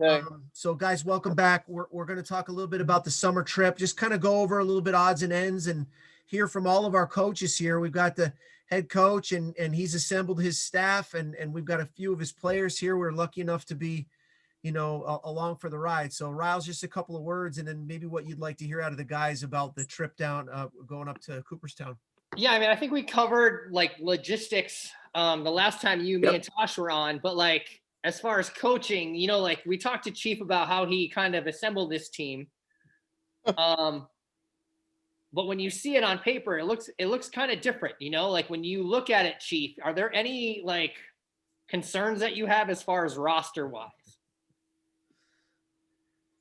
Okay. So guys, welcome back. We're going to talk a little bit about the summer trip, just kind of go over a little bit odds and ends and hear from all of our coaches here. We've got the head coach and he's assembled his staff and we've got a few of his players here. We're lucky enough to be, along for the ride. So Riles, just a couple of words and then maybe what you'd like to hear out of the guys about the trip down, going up to Cooperstown. Yeah, I mean, I think we covered like logistics the last time me and Tosh were on, but like as far as coaching, like we talked to Chief about how he kind of assembled this team. But when you see it on paper, it looks kind of different, like when you look at it, Chief, are there any like concerns that you have as far as roster wise?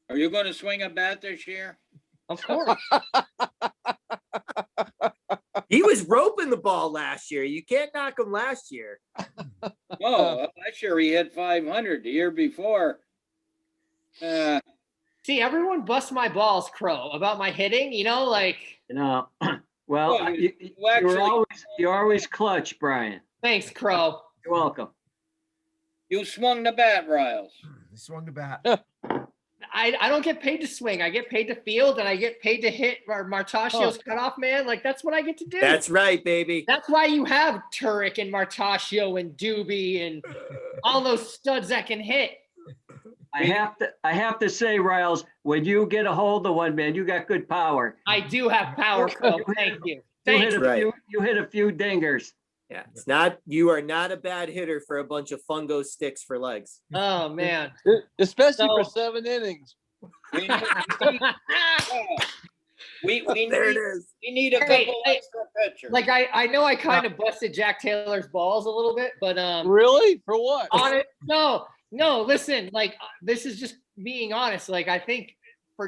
Are you going to swing a bat this year? Of course. He was roping the ball last year. You can't knock him last year. Oh, last year he hit 500. The year before. See, everyone busts my balls, Crow, about my hitting. Well, you're always clutch, Brian. Thanks, Crow. You're welcome. You swung the bat, Riles. He swung the bat. I don't get paid to swing. I get paid to field, and I get paid to hit Martasio's cutoff man. Like, that's what I get to do. That's right, baby. That's why you have Turek and Martasio and Doobie and all those studs that can hit. I have to say, Riles, when you get a hold of one, man, you got good power. I do have power, Crow. Thank you. You hit a few dingers. Yeah, you are not a bad hitter for a bunch of fungo sticks for legs. Oh man. Especially for 7 innings. We need a couple extra pitchers. Like I know I kind of busted Jack Taylor's balls a little bit, but really? For what? No, listen, like this is just being honest. Like I think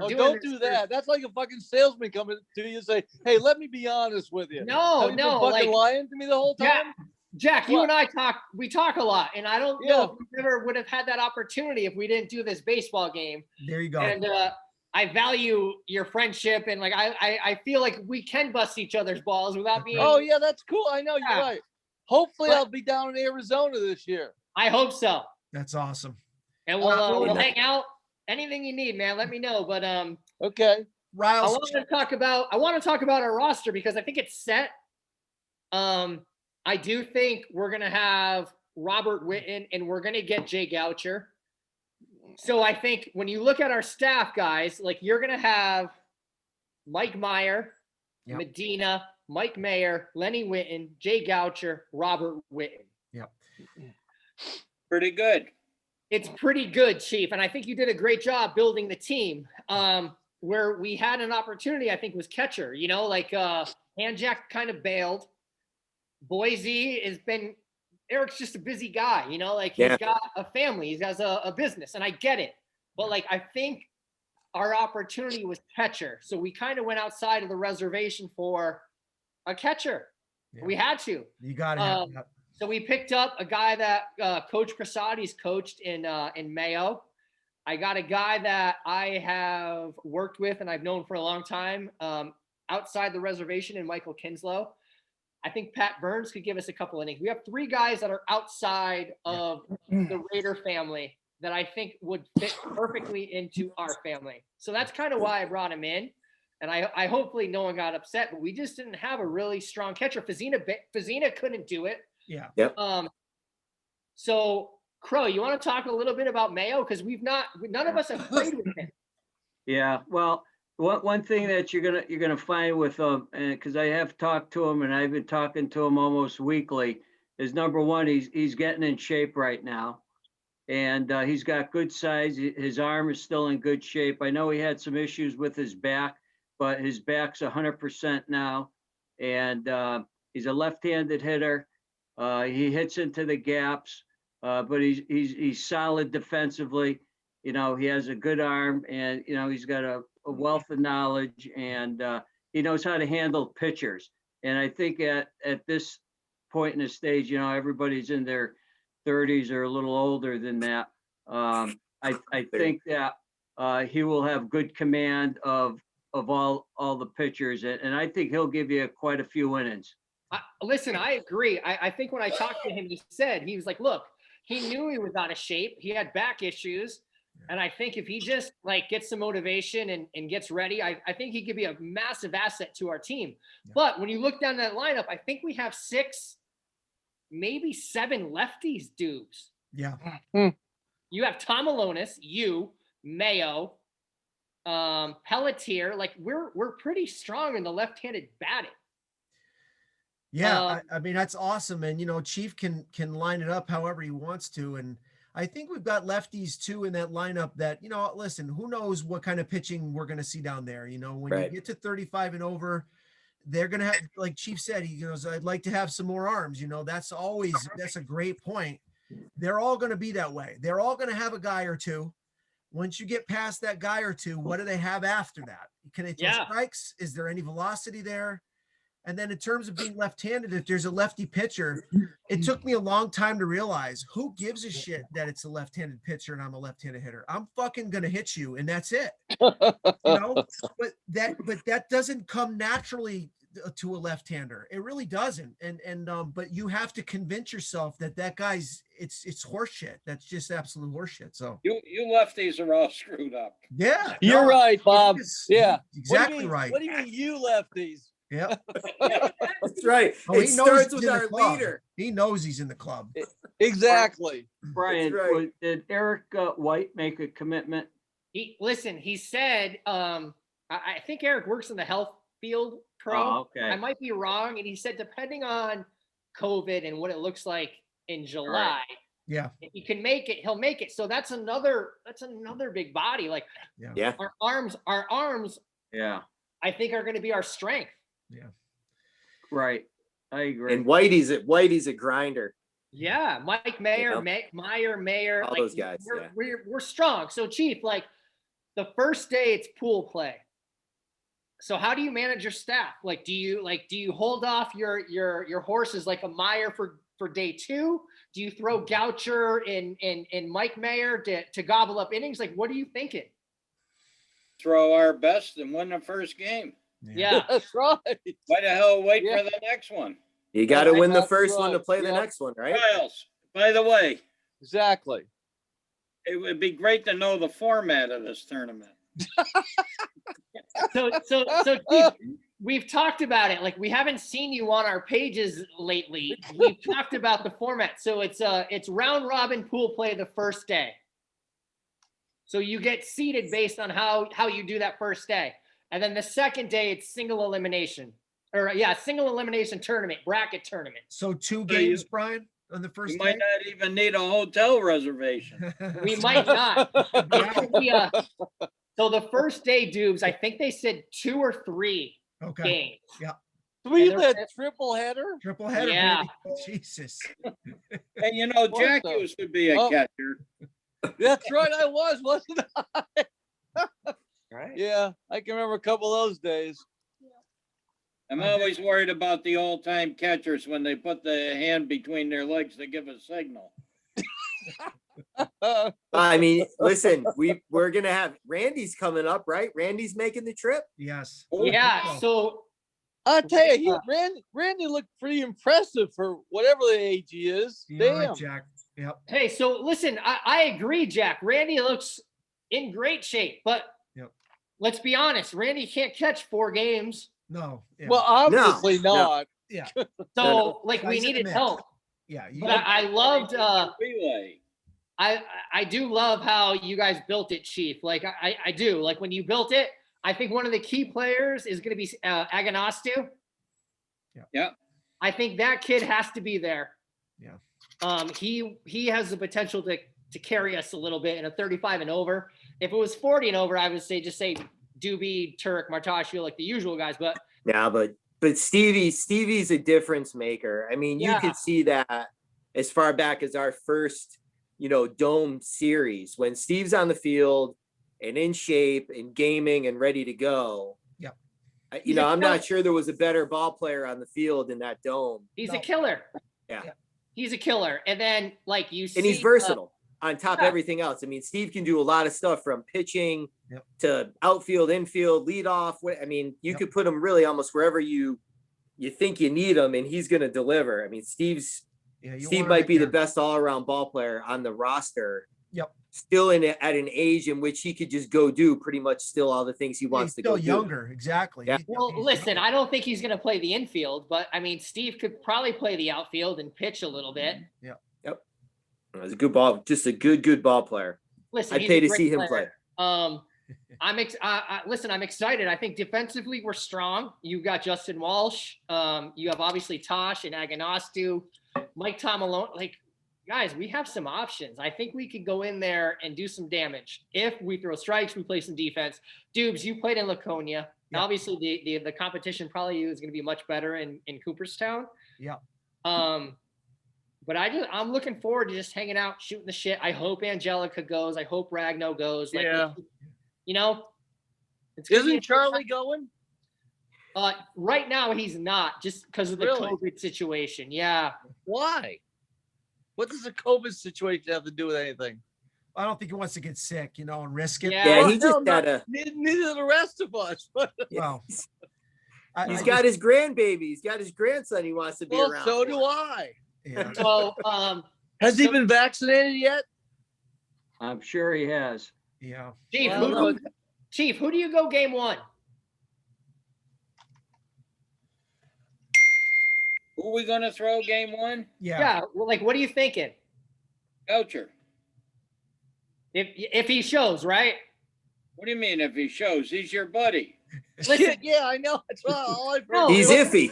don't do that. That's like a fucking salesman coming to you and say, "Hey, let me be honest with you." No, fucking lying to me the whole time. Jack, you and I talk a lot, and I don't know if we never would have had that opportunity if we didn't do this baseball game. There you go. And I value your friendship, and like I feel like we can bust each other's balls without being. Oh yeah, that's cool. I know you're right. Hopefully, I'll be down in Arizona this year. I hope so. That's awesome. And we'll hang out. Anything you need, man, let me know. But okay. Riles, I want to talk about our roster because I think it's set. I do think we're gonna have Robert Witten and we're gonna get Jay Goucher. So I think when you look at our staff, guys, like you're gonna have Mike Meyer, Medina, Mike Mayer, Lenny Witten, Jay Goucher, Robert Witten. Yep. Pretty good. It's pretty good, Chief. And I think you did a great job building the team. Where we had an opportunity, I think, was catcher. Hanjack kind of bailed. Boise Eric's just a busy guy, he's got a family, he has a business, and I get it. But I think our opportunity was catcher. So we kind of went outside of the reservation for a catcher. Yeah. We had to. You got it. So we picked up a guy that Coach Crasati's coached in Mayo. I got a guy that I have worked with and I've known for a long time outside the reservation in Michael Kinslow. I think Pat Burns could give us a couple innings. We have 3 guys that are outside of the Raider family that I think would fit perfectly into our family. So that's kind of why I brought him in. And I hopefully no one got upset, but we just didn't have a really strong catcher. Fazina couldn't do it. Yeah. Yep. So Crow, you want to talk a little bit about Mayo? Because none of us have played with him. Yeah. Well, one thing that you're gonna find with him, because I have talked to him and I've been talking to him almost weekly, is number one, he's getting in shape right now, and he's got good size. His arm is still in good shape. I know he had some issues with his back, but his back's 100% now, and he's a left-handed hitter. He hits into the gaps, but he's solid defensively. He has a good arm, and he's got a wealth of knowledge, and he knows how to handle pitchers. And I think at this point in the stage, everybody's in their 30s or a little older than that. I think that he will have good command of all the pitchers, and I think he'll give you quite a few innings. Listen, I agree. I think when I talked to him, he was like, look, he knew he was out of shape. He had back issues. And I think if he just like gets some motivation and gets ready, I think he could be a massive asset to our team. Yeah. But when you look down that lineup, I think we have 6, maybe 7 lefties, Dubes. Yeah. You have Tom Alonis, you, Mayo, Pelletier. Like we're pretty strong in the left-handed batting. Yeah, I mean that's awesome, and you know Chief can line it up however he wants to, and I think we've got lefties too in that lineup. That you know, listen, who knows what kind of pitching we're going to see down there? You know, when Right. you get to 35 and over, they're going to have, like Chief said, he goes, I'd like to have some more arms. You know, that's a great point. They're all going to be that way. They're all going to have a guy or two. Once you get past that guy or two, what do they have after that? Can they throw strikes? Is there any velocity there? And then in terms of being left-handed, if there's a lefty pitcher, it took me a long time to realize who gives a shit that it's a left-handed pitcher and I'm a left-handed hitter. I'm fucking going to hit you and that's it. You know, but that doesn't come naturally to a left-hander. It really doesn't. But you have to convince yourself that guy's it's horseshit. That's just absolute horseshit. So You lefties are all screwed up. yeah, You're right, Bob. Yeah, exactly right. What do you mean, you lefties? Yeah, That's right. Oh, It he knows starts he's with in the our club. leader. He knows he's in the club. Exactly. Brian, right. did Eric White make a commitment? He said, I think Eric works in the health field pro. Oh, okay. I might be wrong. And he said, depending on COVID and what it looks like in July, Yeah, if he can make it, he'll make it. So that's another big body. Like Yeah. our arms, Yeah, I think are going to be our strength. yeah. right. I agree. And Whitey's a grinder. Yeah, Mike Mayer, Mayer, All like, those guys, we're strong. So Chief, like the first day it's pool play. So how do you manage your staff? Like, do you hold off your horses like a Meyer for day 2? Do you throw Goucher and Mike Mayer to gobble up innings? Like, what are you thinking? Throw our best and win the first game. Yeah. That's right. Why the hell wait Yeah. for the next one? You got to win the That's first one to right. play the Yep. next one, right? Trials. By the way, Exactly. it would be great to know the format of this tournament. So Chief, we've talked about it. Like we haven't seen you on our pages lately. We've talked about the format. So it's round robin pool play the first day. So you get seeded based on how you do that first day. And then the second day it's single elimination tournament, bracket tournament. So 2 games, Brian, on the first You day. might not even need a hotel reservation. We might not. So the first day, Dubes, I think they said 2 or 3 Okay. games. Three And that they're- triple header. Triple header. Yeah. Baby. Jesus. And you know, What Jack the- used to be a Oh. catcher. That's right. I wasn't I? Right. Yeah, I can remember a couple of those days. I'm always worried about the old-time catchers when they put the hand between their legs to give a signal. I mean, listen, we're gonna have Randy's coming up, right? Randy's making the trip. Yes. Yeah. So I'll tell you, Randy looked pretty impressive for whatever the age he is. You're right, Damn. Jack. Yep. hey, so listen, I agree, Jack. Randy looks in great shape, but Yep. let's be honest, Randy can't catch 4 games. No. Yeah. Well, obviously No. not. yeah. So No. like we Guys in the needed mix. help. Yeah. You But got- I loved Relay. I do love how you guys built it, Chief. Like I do. Like when you built it, I think one of the key players is going to be Aganastu. Yeah. I think that kid has to be there. Yeah. He has the potential to carry us a little bit in a 35 and over. If it was 40 and over, I would say just say Doobie, Turk, Martashio, like the usual guys. But Yeah, but Stevie's a difference maker. I mean, you Yeah. could see that as far back as our first, dome series when Steve's on the field and in shape and gaming and ready to go. Yep. I'm not sure there was a better ball player on the field in that dome. he's No. a killer. Yeah. He's a killer. And then like you see, And he's versatile on top of yeah. everything else. I mean, Steve can do a lot of stuff from pitching Yep. to outfield, infield, leadoff. I mean, you Yep. could put him really almost wherever you think you need him, and he's going to deliver. I mean, Steve yeah, you might want him be the there. best all-around ball player on the roster Yep. Still at an age in which he could just go do pretty much still all the things he He's wants to still go do. younger. Exactly. Yeah. Well, He's listen, younger. I don't think he's going to play the infield, but I mean, Steve could probably play the outfield and pitch a little bit. Yep. It was a good ball, just a good ball player. Listen, I'd he's pay a to great see him player. play. Listen, I'm excited. I think defensively we're strong. You've got Justin Walsh. You have obviously Tosh and Aganastu, Mike Tomalone. Like, guys, we have some options. I think we could go in there and do some damage. If we throw strikes, we play some defense. Dubes, you played in Laconia. Yeah. Obviously, the competition probably is going to be much better in Cooperstown. Yeah. But I'm looking forward to just hanging out, shooting the shit. I hope Angelica goes. I hope Ragno goes. Like, Yeah. you know, it's gonna be Isn't Charlie going? right now he's not, just because of the Really? COVID situation. Yeah. Why? What does the COVID situation have to do with anything? I don't think he wants to get sick, you know, and risk it. Yeah. Yeah, Well, he just hell, got a. neither of the rest of us. Well, He's got his grandbaby. He's got his grandson. He wants to be Well, around. so for. do I. Yeah. So, Has he So- been vaccinated yet? I'm sure he has. Yeah. Chief, Well, who do you go game one? Who we gonna throw game one? Yeah. Yeah. Well, like, what are you thinking? Coucher. If he shows, right? What do you mean if he shows? He's your buddy. Listen, Yeah, I know. That's all I've heard. No, He's it iffy.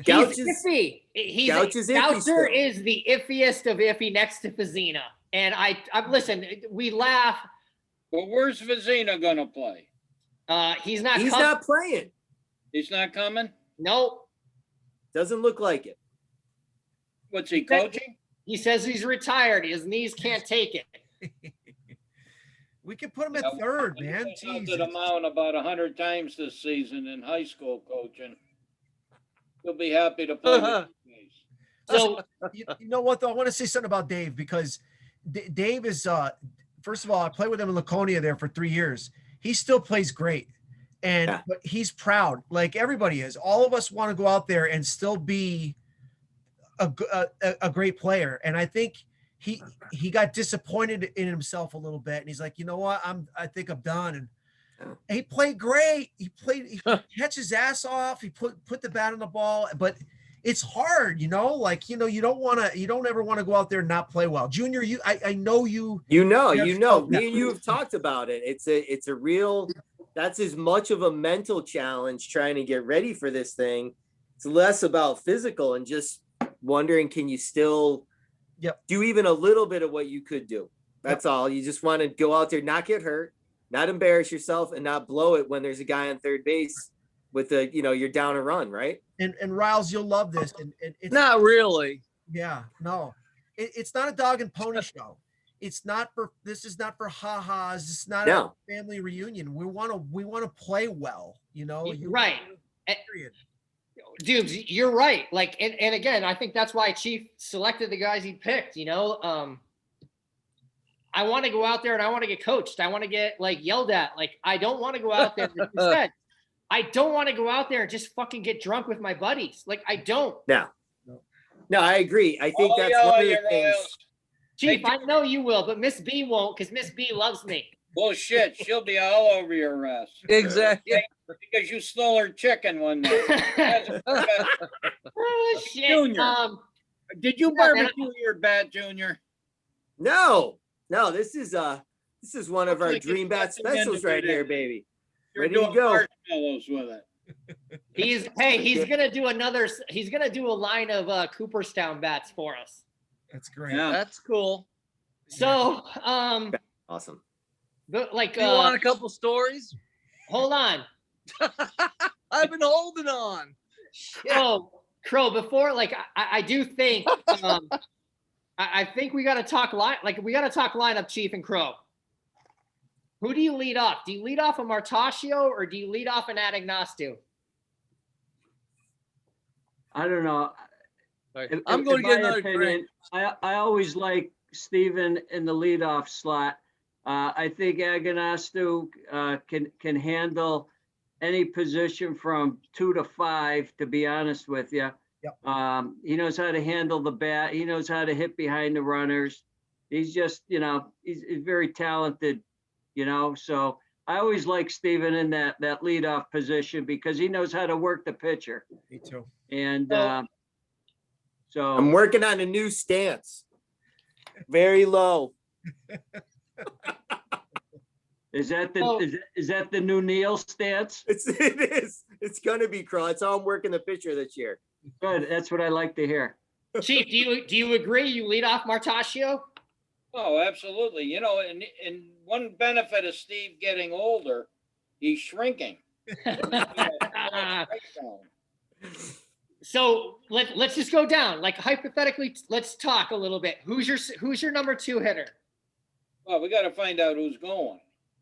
Gouch he's is iffy. He's Gouch is iffy Goucher still. is the iffiest of iffy next to Fazina. And I listen, we laugh. But where's Vizina gonna play? He's not. he's not playing. He's not coming? Nope. Doesn't look like it. What's he coaching? He says he's retired. His knees can't take it. We can put him at Yeah, third, He man. consulted Jesus. him out about 100 times this season in high school coaching. He'll be happy to play with you guys. So You know what though? I want to say something about Dave because Dave is first of all, I played with him in Laconia there for 3 years. He still plays great. And Yeah. but he's proud, like everybody is. All of us want to go out there and still be a great player. And I think he got disappointed in himself a little bit. And he's like, you know what? I think I'm done. And he played great. He catch his ass off. He put the bat on the ball, but it's hard, you know, like, you know, you don't ever want to go out there and not play well. Junior, I know you. You know, Yeah. me and you have talked about it. It's a real, that's as much of a mental challenge trying to get ready for this thing. It's less about physical and just wondering, can you still do even a little bit of what you could do? That's all. You just want to go out there, not get hurt, not embarrass yourself, and not blow it when there's a guy on third base with you're down a run, right? And Riles, you'll love this. And it's Not really. Yeah, no, it's not a dog and pony show. This is not for ha-has. It's not a family reunion. We want to play well, you know? right. Period. Dude, you're right. Like, and again, I think that's why Chief selected the guys he picked, you know? I want to go out there and I want to get coached. I want to get like yelled at. Like, I don't want to go out there. Like you said, I don't want to go out there and just fucking get drunk with my buddies. Like, I don't. No, I agree. I think that's yell one at of the you, things. Royals. Chief, I know you will, but Miss B won't because Miss B loves me. Bullshit. She'll be all over your ass. Exactly. Because you stole her chicken one night. Oh, shit. Junior. Did you barbecue your bat, Junior? No, this is one of Looks our like dream it's bat nothing into specials right it. here, baby. You're Ready to doing go. marshmallows with it. He's gonna do a line of Cooperstown bats for us. That's great. Yeah. That's cool. So, Awesome. but like, Do you want a couple stories? hold on. I've been holding on. Crow, before, like, I do think, I think we got to talk lineup, Chief and Crow. Who do you lead off? Do you lead off a Martasio or do you lead off an Adagnastu? I don't know. I'm going to In get my another drink. I always like Steven in the leadoff slot. I think Aganastu can handle any position from 2 to 5, to be honest with you. Yep. He knows how to handle the bat. He knows how to hit behind the runners. He's just, he's very talented, so I always like Steven in that leadoff position because he knows how to work the pitcher. Me too. And I'm so working on a new stance. Very low. is that Oh. the new Neil stance? It is. It's gonna be Craw. It's how I'm working the pitcher this year. Good. That's what I like to hear. Chief, do you agree? You lead off Martascio? Oh, absolutely. You know, and one benefit of Steve getting older, he's shrinking. So let's just go down. Like hypothetically, let's talk a little bit. Who's your number 2 hitter? Well, we got to find out who's going.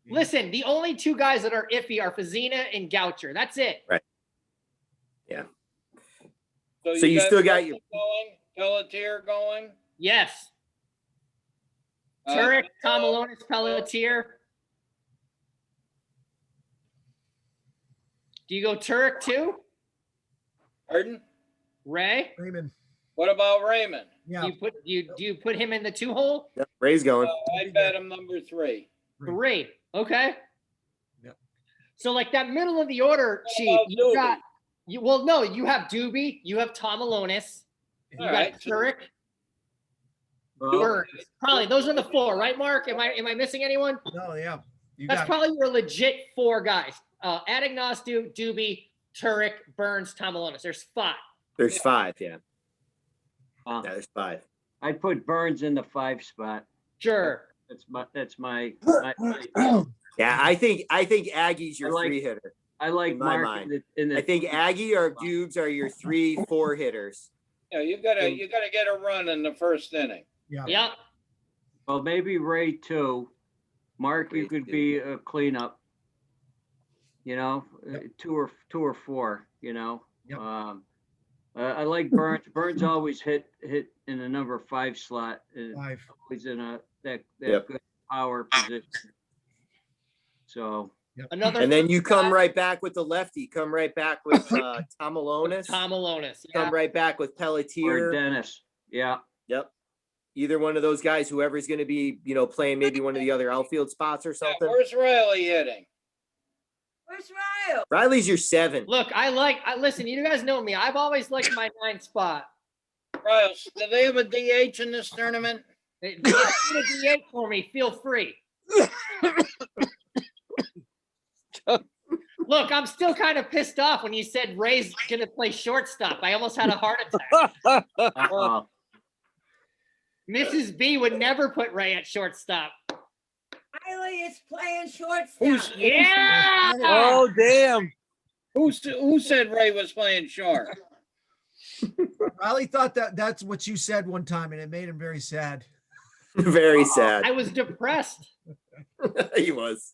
Listen, the only 2 guys that are iffy are Fazina and Goucher. That's it. Right. Yeah. So you still got your going, Pelletier going. Yes. Uh, Turek, Tom Alonis, Pelletier. Do you go Turek too? Pardon? Ray? Raymond. What about Raymond? Yeah. Do you put him in the 2 hole? Yep, Ray's going. I bet him number 3. 3. Okay. Yep. So like that middle of the order, What Chief, about you Doobie? got you have Doobie, you have Tom Alonis, you All got right. Turek, Well, Burns. Probably those are the 4, right, Mark? Am I missing anyone? No, yeah. You That's got probably your legit 4 guys. Adagnoscu, Doobie, Turek, Burns, Tom Alonis. There's 5. There's 5. Yeah. uh, Yeah, there's 5. I'd put Burns in the 5 spot. Sure. That's my Yeah, I think Aggie's your I like- 3 hitter. I like In my Mark mind. in the I think Aggie or Dubes are your 3-4 hitters. Yeah, you gotta get a run in the first inning. yeah. Yep. well, maybe Ray too. Mark, you Ray could too. be a cleanup. Yep. 2 or 4. Yep. I like Burns. Burns always hit in the number 5 slot. 5. Always in that Yep. good power position. So Another And then you come guy, right back with the lefty. Come right back with Tom Alonis. Tom Alonis. Come Yeah. right back with or Pelletier. Dennis. Yeah. Yep. Either one of those guys, whoever's going to be, playing maybe one of the other outfield spots or Yeah, something. where's Riley hitting? Where's Ryle? Riley's your 7. Look, listen, you guys know me. I've always liked my 9 spot. Riles, do they have a DH in this tournament? If you need a DH for me, feel free. Look, I'm still kind of pissed off when you said Ray's gonna play shortstop. I almost had a heart attack. Uh-oh. Mrs. B would never put Ray at shortstop. Riley is playing shortstop. Who's- Yeah. Oh, damn. Who said Ray was playing short? Riley thought that's what you said one time, and it made him very sad. Very sad. I was depressed. He was.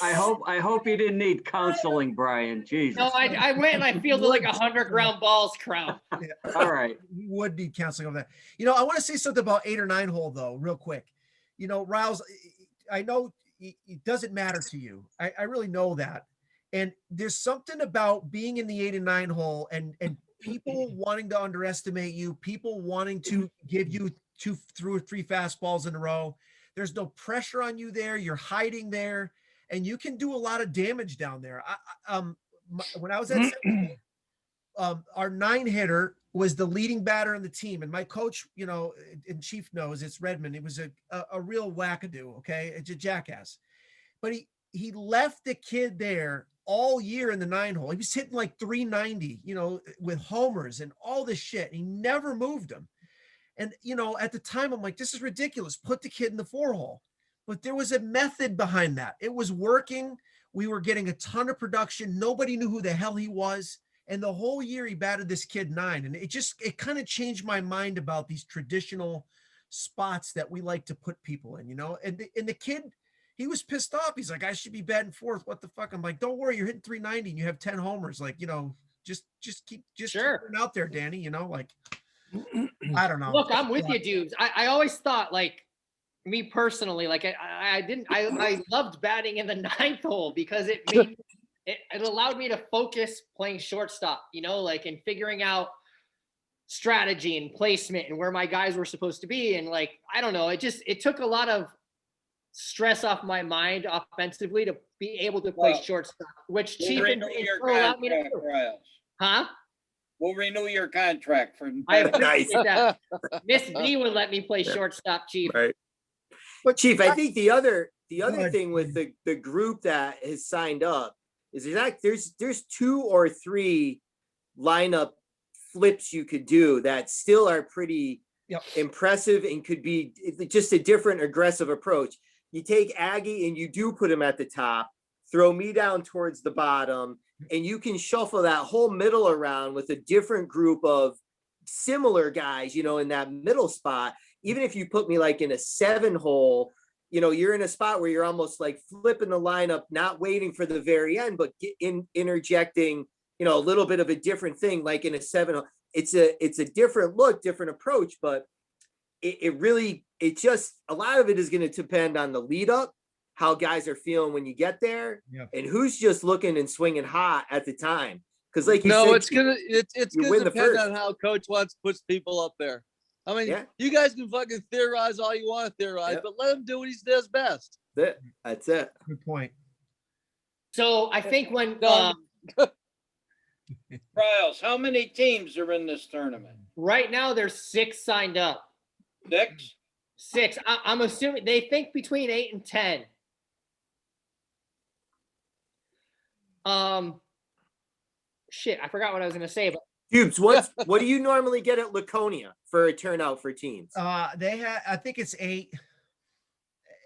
I hope he didn't need counseling, Brian. Jesus. No, I went and I fielded like 100 ground balls, Crow. All right. He would need counseling over that. I want to say something about 8 or 9 hole though, real quick. Riles, I know it doesn't matter to you. I really know that. And there's something about being in the 8 and 9 hole and people wanting to underestimate you, people wanting to give you 2 or 3 fastballs in a row. There's no pressure on you there. You're hiding there, and you can do a lot of damage down there. When I was at our 9 hitter was the leading batter in the team, and my coach, and Chief knows it's Redmond. It was a real wackadoo. Okay, it's a jackass, but he left the kid there all year in the 9 hole. He was hitting like 390, with homers and all this shit. He never moved him. And, at the time I'm like, this is ridiculous. Put the kid in the 4 hole. But there was a method behind that. It was working. We were getting a ton of production. Nobody knew who the hell he was. And the whole year he batted this kid 9. And it kind of changed my mind about these traditional spots that we like to put people in, and the kid, he was pissed off. He's like, I should be batting 4th. What the fuck? I'm like, don't worry. You're hitting 390 and you have 10 homers. Like, just keep Sure. keep it out there, Danny, I don't know. Look, I'm with you, dudes. I always thought, like, me personally, like I loved batting in the 9th hole because it allowed me to focus playing shortstop, and figuring out strategy and placement and where my guys were supposed to be. And like, I don't know, it took a lot of stress off my mind offensively to be able to play Well, shortstop, which We'll Chief and renew your Phil allowed me to contract, do. Riles. Huh? We'll renew your contract for. I Nice. appreciate that. Miss B would let me play shortstop, Chief. Right. But Chief, I think the other ahead. thing with the group that has signed up is there's 2 or 3 lineup flips you could do that still are pretty Yep. impressive and could be just a different aggressive approach. You take Aggie and you do put him at the top, throw me down towards the bottom, and you can shuffle that whole middle around with a different group of similar guys, in that middle spot. Even if you put me like in a 7 hole, you're in a spot where you're almost like flipping the lineup, not waiting for the very end, but interjecting, a little bit of a different thing, like in a 7 hole. It's a different look, different approach, but it just, a lot of it is going to depend on the lead up, how guys are feeling when you get there, and who's just looking and swinging hot at the time. Because like you said, it's gonna win the depend first. on how coach wants puts people up there. I mean, Yeah. you guys can fucking theorize all you want to theorize, Yep. but let him do what he does best. That's it. Good point. So I think when Riles, how many teams are in this tournament? right now there's 6 signed up. 6? 6. I'm assuming they think between 8 and 10. Shit, I forgot what I was gonna say, but Cubes, what do you normally get at Laconia for a turnout for teams? They had, I think it's 8.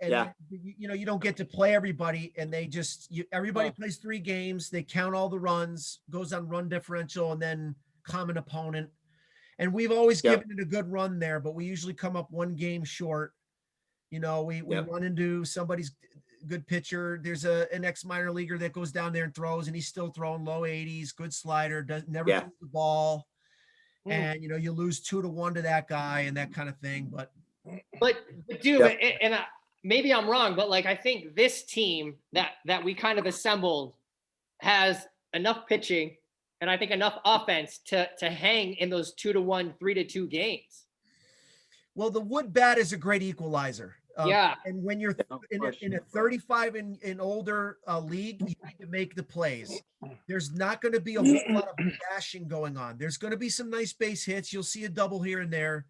And Yeah. you don't get to play everybody, and they just everybody plays 3 games. They count all the runs, goes on run differential, and then common opponent. And we've always given it a good run there, but we usually come up 1 game short. We run into somebody's good pitcher. There's an ex-minor leaguer that goes down there and throws, and he's still throwing low 80s, good slider, never throws the ball. And you lose 2-1 to that guy and that kind of thing. But dude, and maybe I'm wrong, but like I think this team that we kind of assembled has enough pitching and I think enough offense to hang in those 2-1, 3-2 games. Well, the wood bat is a great equalizer. And when you're in a 35 and older league, you need to make the plays. There's not going to be a whole lot of bashing going on. There's going to be some nice base hits. You'll see a double here and there.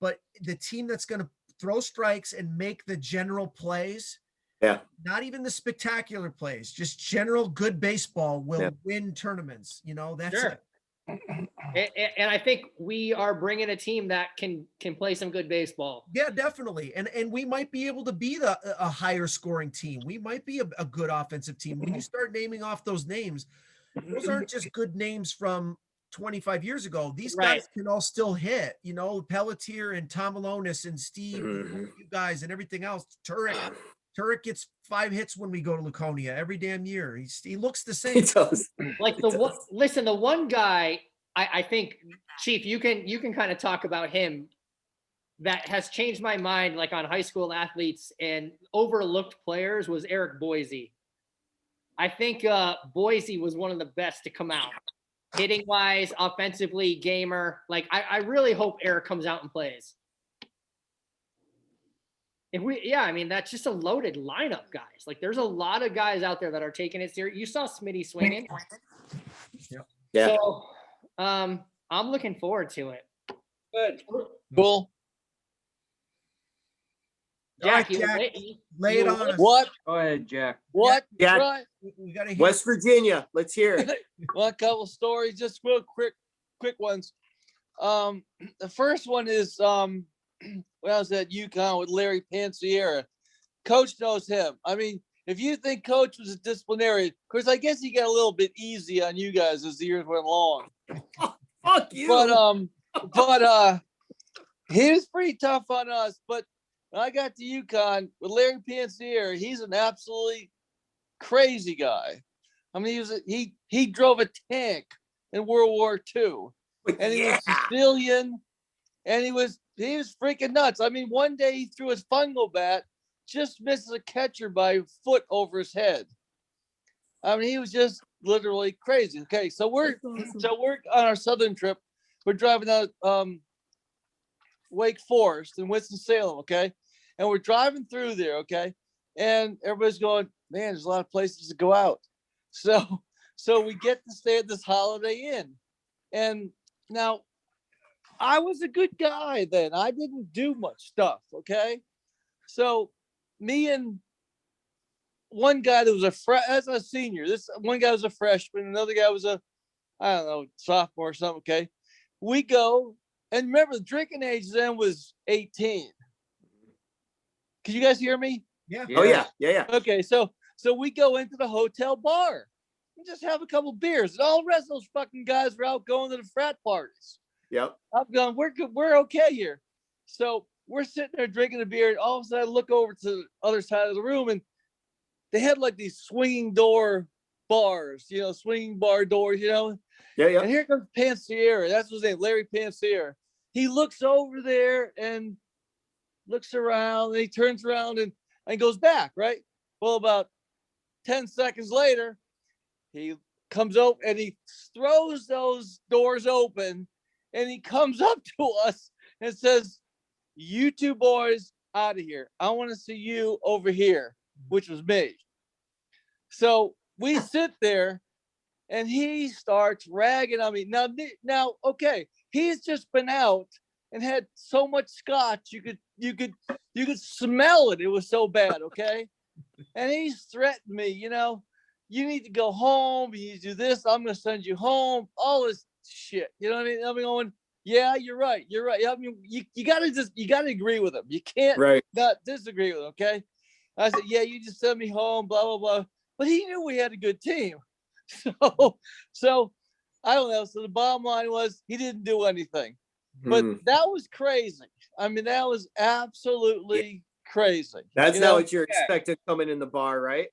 But the team that's going to throw strikes and make the general plays, not even the spectacular plays, just general good baseball will win tournaments. That's it. And I think we are bringing a team that can play some good baseball. Yeah, definitely. And we might be able to be a higher scoring team. We might be a good offensive team. When you start naming off those names, those aren't just good names from 25 years ago. These guys can all still hit, Pelletier and Tom Alonis and Steve, you guys and everything else. Turek gets 5 hits when we go to Laconia every damn year. He looks the same. He does. Like the one guy, I think, Chief, you can kind of talk about him that has changed my mind, like on high school athletes and overlooked players, was Eric Boise. I think Boise was one of the best to come out. Hitting wise, offensively, gamer. Like I really hope Eric comes out and plays. That's just a loaded lineup, guys. Like there's a lot of guys out there that are taking it serious. You saw Smitty swinging. Yeah. So I'm looking forward to it. Good. Cool. Jack, Jack, lay it on us. What? Go ahead, Jack. What? Yeah. Right. We got to hear West Virginia. Let's hear it. Well, a couple stories, just real quick ones. The first one is when I was at UConn with Larry Pansiera. Coach knows him. I mean, if you think Coach was a disciplinarian, of course, I guess he got a little bit easy on you guys as the years went along. Fuck you. But he was pretty tough on us. But when I got to UConn with Larry Pansiera, he's an absolutely crazy guy. I mean, he drove a tank in World War II, and he was Sicilian, and he was freaking nuts. I mean, one day he threw his fungo bat, just misses a catcher by a foot over his head. I mean, he was just literally crazy. Okay, so we're on our southern trip. we're driving out Wake Forest in Winston-Salem, okay? And we're driving through there, okay? And everybody's going, man, there's a lot of places to go out. So we get to stay at this Holiday Inn. And now I was a good guy then. I didn't do much stuff, okay? So me and one guy that was as a senior, this one guy was a freshman, another guy was I don't know, sophomore or something, okay? We go, and remember the drinking age then was 18. Can you guys hear me? Yeah. Oh yeah, yeah. Okay, so we go into the hotel bar and just have a couple beers. And all the rest of those fucking guys were out going to the frat parties. Yep. I'm going, we're good, we're okay here. So we're sitting there drinking a beer, and all of a sudden I look over to the other side of the room, and they had like these swinging door bars, swinging bar doors, Yeah. And here comes Pansiera. That's his name, Larry Pansiera. He looks over there and looks around, and he turns around and goes back, right? Well, about 10 seconds later, he comes up and he throws those doors open, and he comes up to us and says, you two boys out of here. I want to see you over here, which was me. So we sit there, and he starts ragging on me. Now, okay, he's just been out and had so much scotch, you could smell it. It was so bad, okay? And he's threatened me, you need to go home. You need to do this. I'm going to send you home. All this shit. You know what I mean? I'm going, yeah, you're right. I mean, you got to agree with him. You can't not disagree with him, okay? I said, yeah, you just send me home, blah, blah, blah. But he knew we had a good team. So I don't know. So the bottom line was he didn't do anything. But that was crazy. I mean, that was absolutely crazy. That's not what you're expecting coming in the bar, right?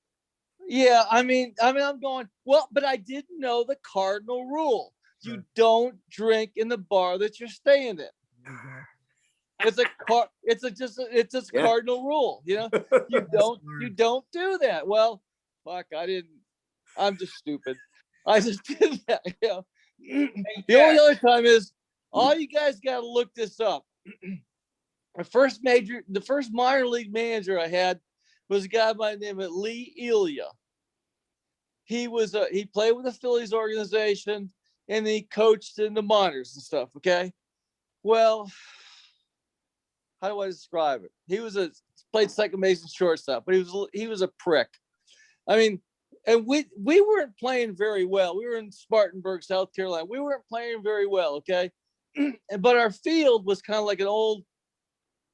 Yeah, I mean, I'm going, well, but I didn't know the cardinal rule. You don't drink in the bar that you're staying in. It's just cardinal rule, You don't do that. Well, fuck, I'm just stupid. I just did that, The only other time is, all you guys got to look this up. The first minor league manager I had was a guy by the name of Lee Elia. He played with the Phillies organization, and he coached in the minors and stuff. Okay. Well, how do I describe it? He played second base and shortstop, but he was a prick. I mean, and we weren't playing very well. We were in Spartanburg, South Carolina. We weren't playing very well. Okay. But our field was kind of like an old,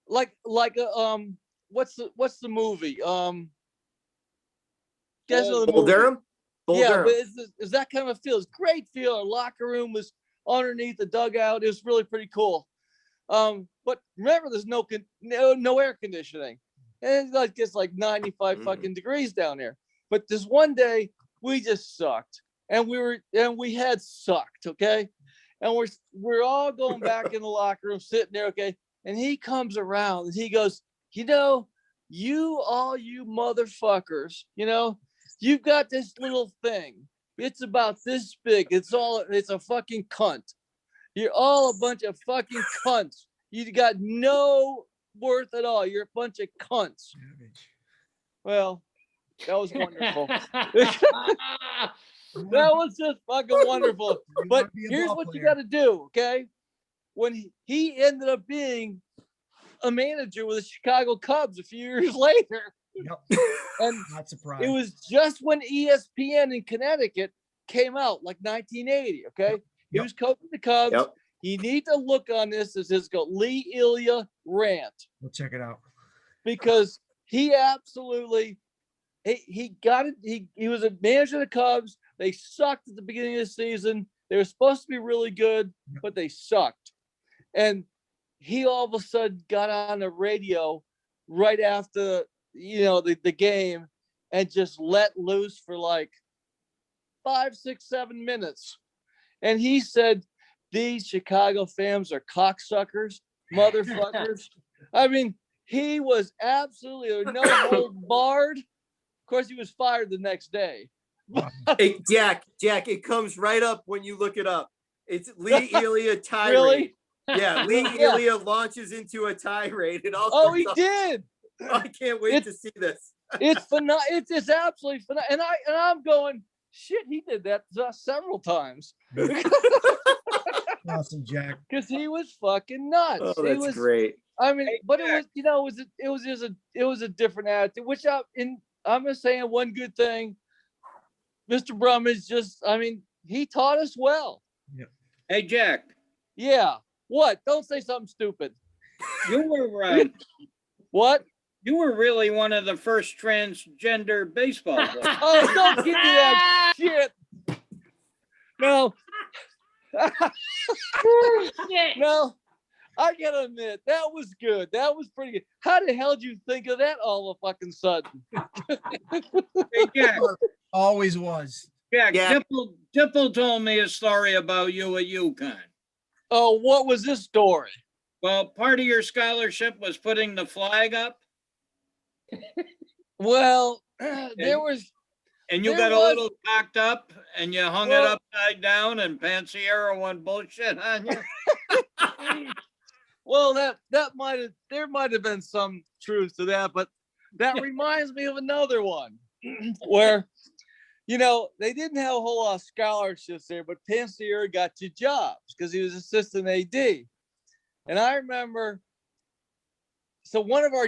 like a what's the movie? You guys know the Bull movie? Durham? Bull but it's that kind of a field. It's great field. Our locker room was underneath the dugout. It was really pretty cool. But remember, there's no air conditioning, and it gets like 95 fucking degrees down there. But this one day we just sucked, and we had sucked. Okay. And we're all going back in the locker room, sitting there, okay? And he comes around and he goes, you motherfuckers, you've got this little thing. It's about this big. It's a fucking cunt. You're all a bunch of fucking cunts. You got no worth at all. You're a bunch of cunts. Well, that was wonderful. That was just fucking wonderful. But here's what you got to do, okay? When he ended up being a manager with the Chicago Cubs a few years later, and not surprised. It was just when ESPN in Connecticut came out, like 1980, okay? He was coaching the Cubs. You need to look on this as his Lee Elia rant. We'll check it out. Because he absolutely, he got it. He was a manager of the Cubs. They sucked at the beginning of the season. They were supposed to be really good, but they sucked. And he all of a sudden got on the radio right after, the game, and just let loose for like 5, 6, 7 minutes. And he said, these Chicago fans are cocksuckers, motherfuckers. I mean, he was absolutely no holds barred. Of course, he was fired the next day. Hey, Jack, it comes right up when you look it up. It's Lee Elia tirade. Really? Yeah, Lee Yeah. Elia launches into a tirade. It all Oh, he comes off- did. I can't wait to see this. It's phenomenal. It's absolutely phenomenal. And I'm going, shit, he did that several times Awesome, Jack. because he was fucking nuts. Oh, He that's was, great. I mean, Hey, but it Jack. was, you know, it was a different attitude, which I'm just saying one good thing. Mr. Brummage just, I mean, he taught us well. Hey, Jack, Yeah. What? Don't say something stupid. you were What? you were really one of the first transgender baseball players. Oh, don't give me that shit. No. Shit. No. I gotta admit, that was good. That was pretty good. How the hell did you think of that all of a fucking sudden? Hey, Jack, Always was. Jack, Yeah. Dipple told me a story about you at UConn. Oh, what was this story? Well, part of your scholarship was putting the flag up, Well, there was, and you There got a was- little cocked up, and you hung it Well- upside down, and Pansiero went bullshit on you. well, there might have been some truth to that, but that reminds me of another one where, you know, they didn't have a whole lot of scholarships there, but Pansiero got 2 jobs because he was assistant AD. And I remember, so one of my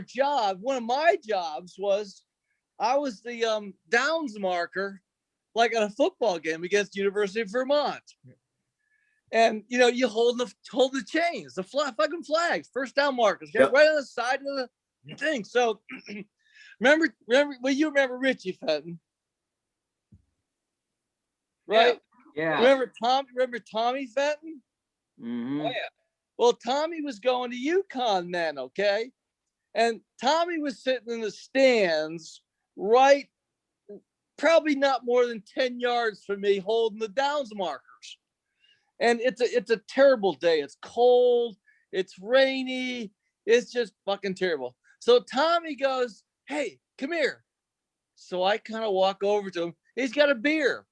jobs was I was the downs marker, like at a football game against University of Vermont. And you know, you hold the chains, the fucking flags, first down markers, okay, Yep. right on the side of the thing. So remember, you remember Richie Fenton, right? Yeah. Remember Tommy Fenton? Mhm. Oh, yeah. Well, Tommy was going to UConn then, okay? And Tommy was sitting in the stands, right, probably not more than 10 yards from me, holding the downs markers. And it's a terrible day. It's cold, it's rainy, it's just fucking terrible. So Tommy goes, "Hey, come here." So I kind of walk over to him. He's got a beer.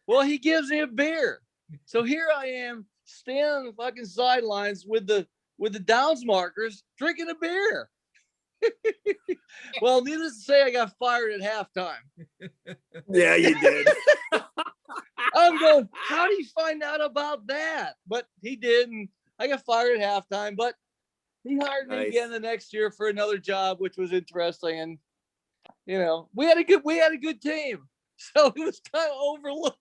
Well, he gives me a beer. So here I am standing on the fucking sidelines with the downs markers, drinking a beer. Well, needless to say, I got fired at halftime. Yeah, you did. I'm going, how do you find out about that? But he didn't. I got fired at halftime, but he hired me Nice. again the next year for another job, which was interesting. And you know, we had a good team. So it was kind of overlooked.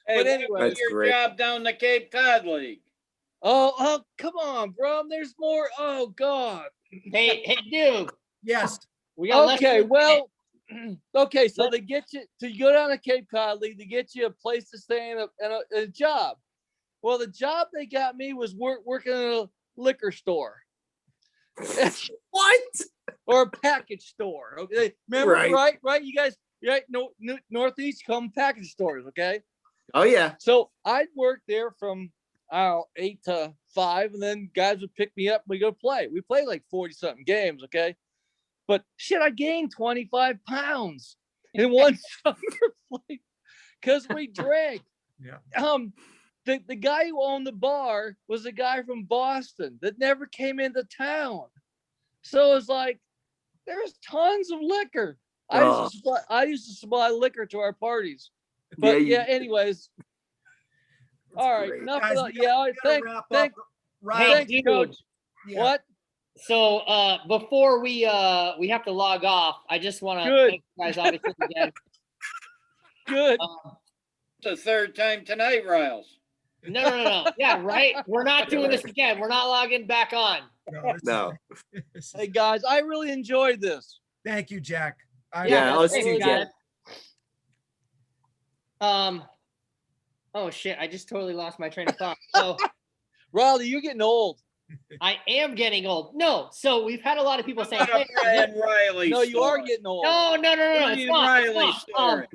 Hey, But what anyway, about That's your great. job down the Cape Cod League? Oh, come on, bro. There's more. Oh God. Hey, dude. Yes. We got less Okay, than a well, okay, so Let- they get you to go down to Cape Cod League to get you a place to stay in a job. Well, the job they got me was working in a liquor store What? or a package store. Okay, remember, Right. right? You guys, right? No, Northeast come package stores. Okay, Oh yeah. so I'd work there from 8 to 5, and then guys would pick me up. And we go play. We played like 40 something games. Okay. But shit, I gained 25 pounds in one summer play because we drank. Yeah. The guy who owned the bar was a guy from Boston that never came into town. So it's like there's tons of liquor. I used to supply liquor to our parties. But you- anyways. All right, great. enough Guys, of we that. Yeah, all right, gotta thank, wrap thank, up. Ryan, thanks, dude. coach. yeah. What? So before we have to log off, I just want to Good. thank you guys obviously again. Good. It's the third time tonight, Riles. No. Yeah, right. We're not doing this again. We're not logging back on. No. Hey guys, I really enjoyed this. Thank you, Jack. Yeah, us thanks, too, guys. Jack. Oh shit! I just totally lost my train of thought. So Riley, you're getting old. I am getting old. No, so we've had a lot of people saying, What about "Hey, a Brian Riley No, you are story? getting old. no, it's Brian not, it's Riley not." story.